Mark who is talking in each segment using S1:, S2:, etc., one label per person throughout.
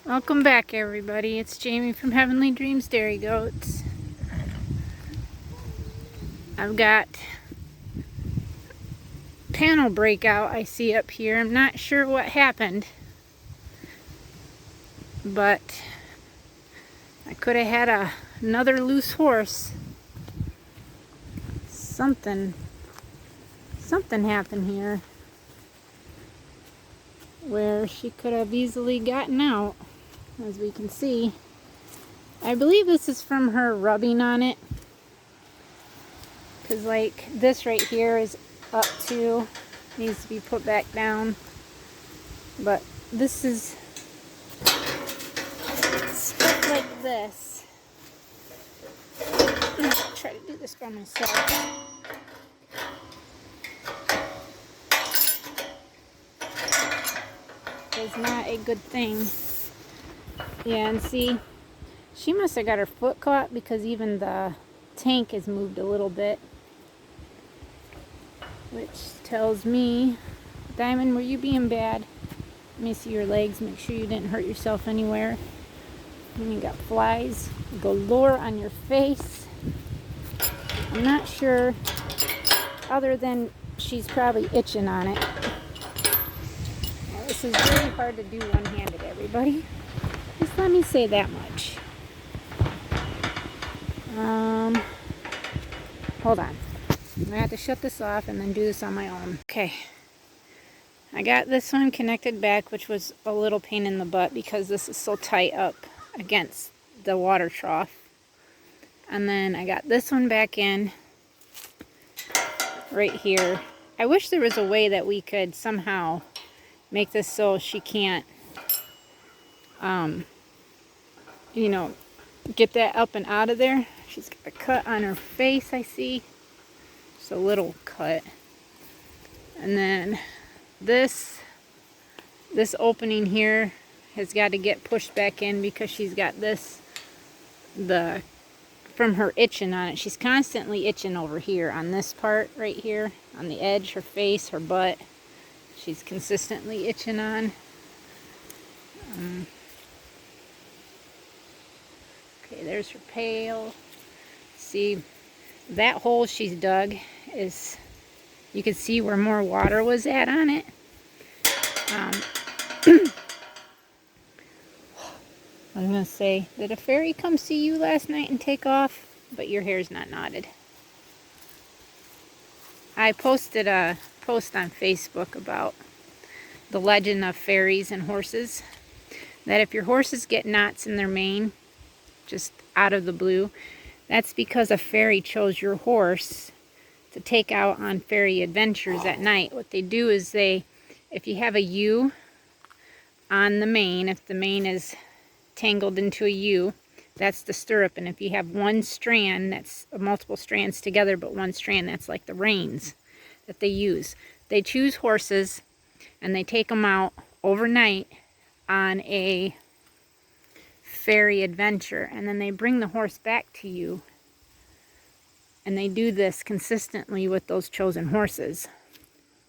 S1: Welcome back, everybody. It's Jamie from Heavenly Dreams Dairy Goats. I've got panel breakout I see up here. I'm not sure what happened, but I could have had another loose horse. Something happened here where she could have easily gotten out, as we can see. I believe this is from her rubbing on it, because like this right here is up to, needs to be put back down, but this is stuff like this. I'll try to do this by myself. Is not a good thing. Yeah, and see, she must have got her foot caught because even the tank has moved a little bit, which tells me, Diamond, were you being bad? Let me see your legs, make sure you didn't hurt yourself anywhere. And you got flies galore on your face. I'm not sure, other than she's probably itching on it. Now, this is really hard to do one-handed, everybody. Just let me say that much. Hold on. I'm gonna have to shut this off and then do this on my own. Okay. I got this one connected back, which was a little pain in the butt because this is so tight up against the water trough. And then I got this one back in right here. I wish there was a way that we could somehow make this so she can't, you know, get that up and out of there. She's got a cut on her face, I see. Just a little cut. And then this opening here has got to get pushed back in because she's got this, from her itching on it. She's constantly itching over here on this part right here, on the edge, her face, her butt. She's consistently itching on. Okay, there's her pail. See, that hole she's dug is, you can see where more water was at on it. I was going to say, did a fairy come see you last night and take off? But your hair's not knotted. I posted a post on Facebook about the legend of fairies and horses. That if your horses get knots in their mane, just out of the blue, that's because a fairy chose your horse to take out on fairy adventures at night. What they do is if you have a U on the mane, if the mane is tangled into a U, that's the stirrup. And if you have one strand, that's multiple strands together, but one strand, that's like the reins that they use. They choose horses and they take them out overnight on a fairy adventure, and then they bring the horse back to you, and they do this consistently with those chosen horses.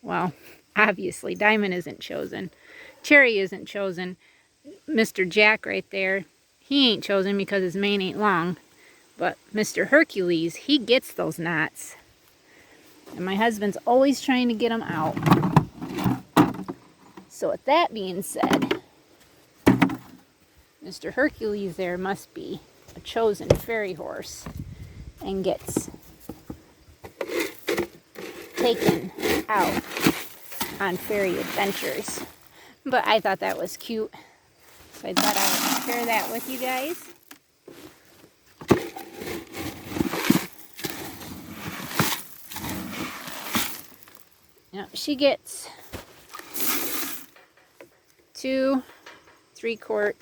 S1: Well, obviously Diamond isn't chosen, Cherry isn't chosen, Mr. Jack right there, he ain't chosen because his mane ain't long, but Mr. Hercules, he gets those knots, and my husband's always trying to get them out. So with that being said, Mr. Hercules there must be a chosen fairy horse and gets taken out on fairy adventures. But I thought that was cute, so I thought I would share that with you guys. Now she gets 2 3-quart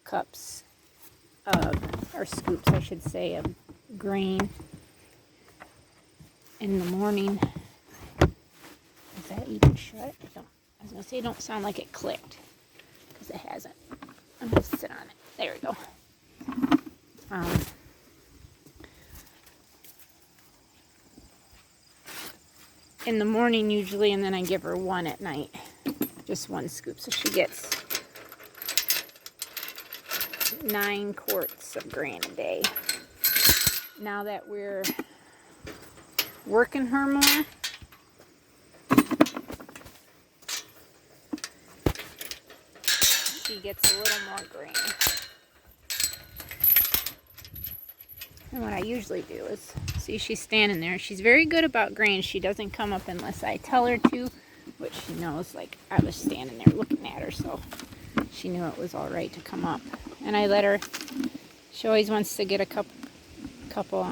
S1: cups of, or scoops I should say, of grain in the morning. Is that even shut? I was going to say, don't sound like it clicked, because it hasn't. I'm going to sit on it. There we go. In the morning usually, and then I give her 1 at night. Just 1 scoop. So she gets 9 quarts of grain a day. Now that we're working her more, she gets a little more grain. And what I usually do is, see, she's standing there. She's very good about grain. She doesn't come up unless I tell her to, which she knows, like, I was standing there looking at her, so she knew it was all right to come up. And I let her, she always wants to get a couple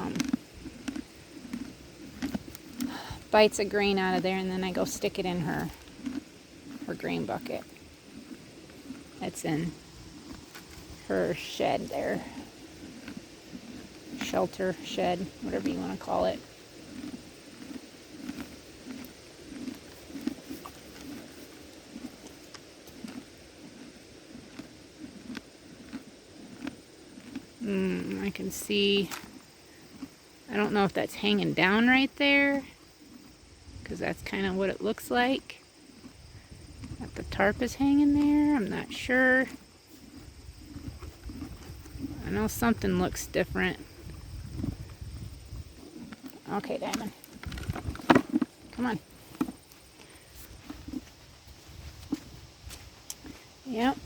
S1: bites of grain out of there, and then I go stick it in her grain bucket. That's in her shed there. Shelter, shed, whatever you want to call it. I can see, I don't know if that's hanging down right there, because that's kind of what it looks like. That the tarp is hanging there, I'm not sure. I know something looks different. Okay, Diamond. Come on. Yep.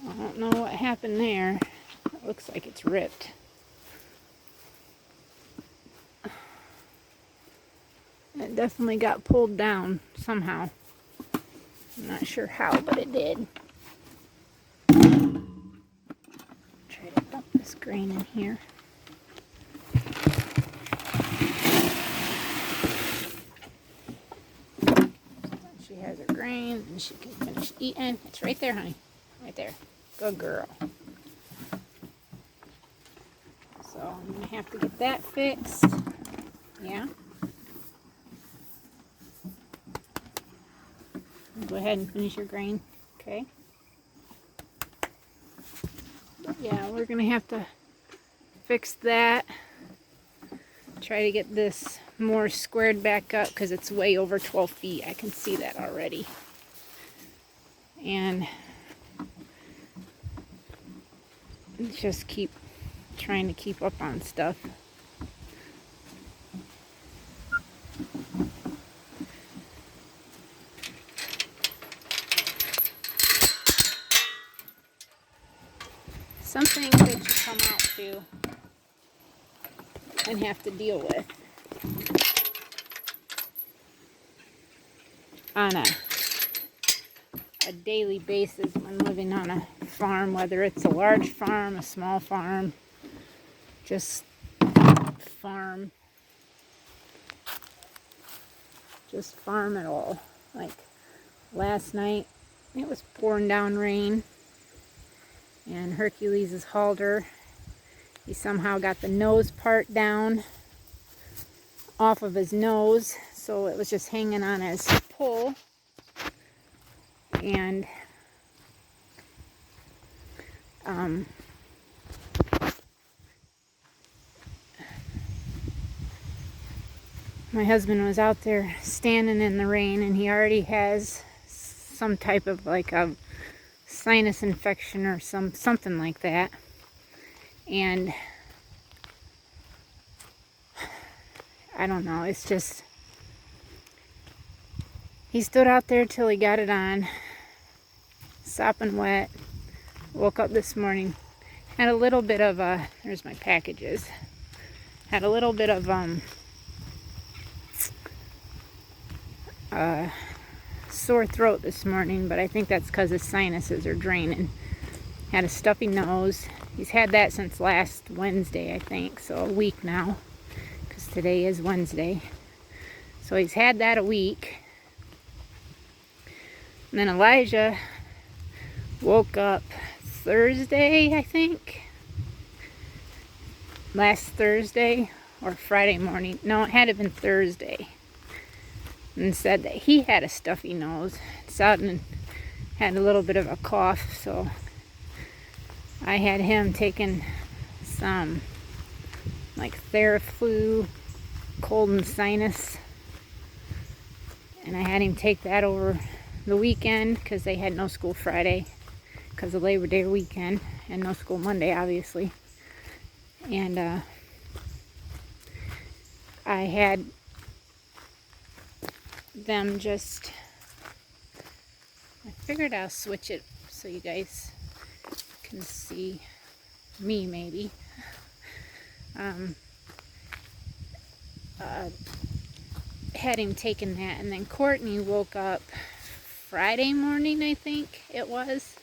S1: I don't know what happened there. It looks like it's ripped. It definitely got pulled down somehow. I'm not sure how, but it did. Try to dump this grain in here. She has her grain and she can finish eating. It's right there, honey. Right there. Good girl. So I'm going to have to get that fixed. Yeah. Go ahead and finish your grain. Okay. But yeah, we're going to have to fix that. Try to get this more squared back up because it's way over 12 feet. I can see that already. And just keep trying to keep up on stuff. Something that you come out to and have to deal with on a daily basis when living on a farm, whether it's a large farm, a small farm, just farm at all. Like last night, it was pouring down rain, and Hercules' halter, he somehow got the nose part down off of his nose, so it was just hanging on his pole. And my husband was out there standing in the rain, and he already has some type of like a sinus infection or something like that. And I don't know, it's just, he stood out there till he got it on, sopping wet. Woke up this morning, had a little bit of there's my packages, had a little bit of sore throat this morning, but I think that's because his sinuses are draining. Had a stuffy nose. He's had that since last Wednesday, I think, so a week now, because today is Wednesday. So he's had that a week. And then Elijah woke up Thursday, I think. Last Thursday or Friday morning. No, it had to have been Thursday. And said that he had a stuffy nose. It's out and had a little bit of a cough, so I had him taking some like Theraflu, cold and sinus, And I had him take that over the weekend because they had no school Friday because of Labor Day weekend, and no school Monday, obviously. And I had them just, I figured I'll switch it so you guys can see me maybe. Had him taking that, and then Courtney woke up Friday morning, I think it was,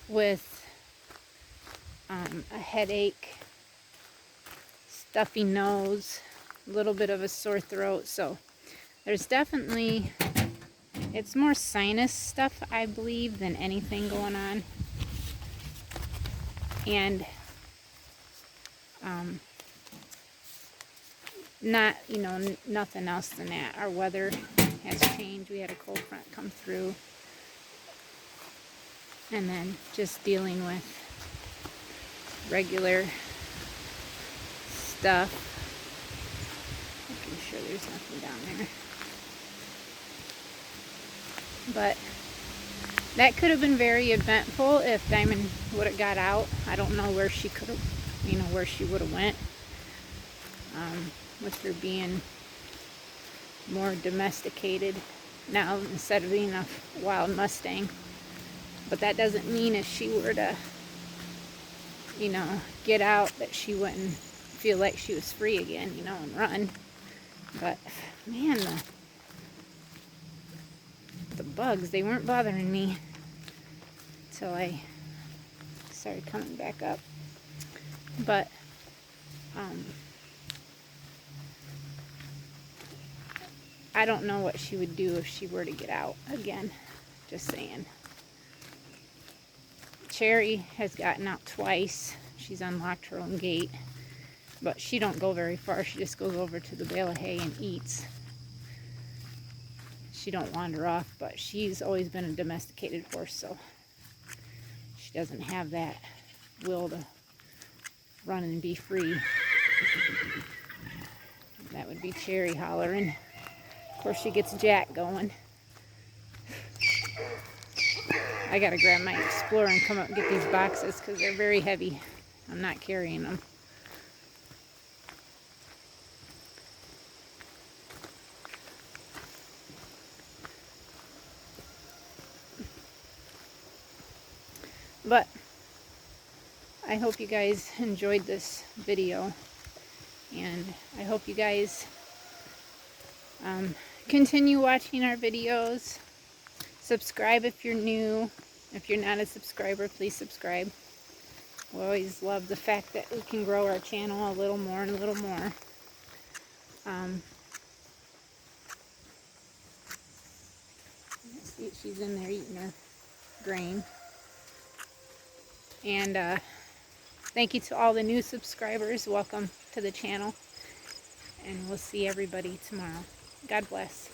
S1: with a headache, stuffy nose, a little bit of a sore throat. So there's definitely, it's more sinus stuff, I believe, than anything going on. And not, you know, nothing else than that. Our weather has changed. We had a cold front come through. And then just dealing with regular stuff. Making sure there's nothing down there. But that could have been very eventful if Diamond would have got out. I don't know where she could have, you know, where she would have went. With her being more domesticated now instead of being a wild Mustang. But that doesn't mean if she were to, you know, get out that she wouldn't feel like she was free again, you know, and run. But man, the bugs, they weren't bothering me till I started coming back up. But I don't know what she would do if she were to get out again. Just saying. Cherry has gotten out twice. She's unlocked her own gate. But she don't go very far. She just goes over to the bale of hay and eats. She don't wander off, but she's always been a domesticated horse, so she doesn't have that will to run and be free. That would be Cherry hollering. Of course, she gets Jack going. I gotta grab my Explorer and come up and get these boxes because they're very heavy. I'm not carrying them. But I hope you guys enjoyed this video, and I hope you guys continue watching our videos. Subscribe if you're new. If you're not a subscriber, please subscribe. We always love the fact that we can grow our channel a little more and a little more. See, she's in there eating her grain. And thank you to all the new subscribers. Welcome to the channel. And we'll see everybody tomorrow. God bless.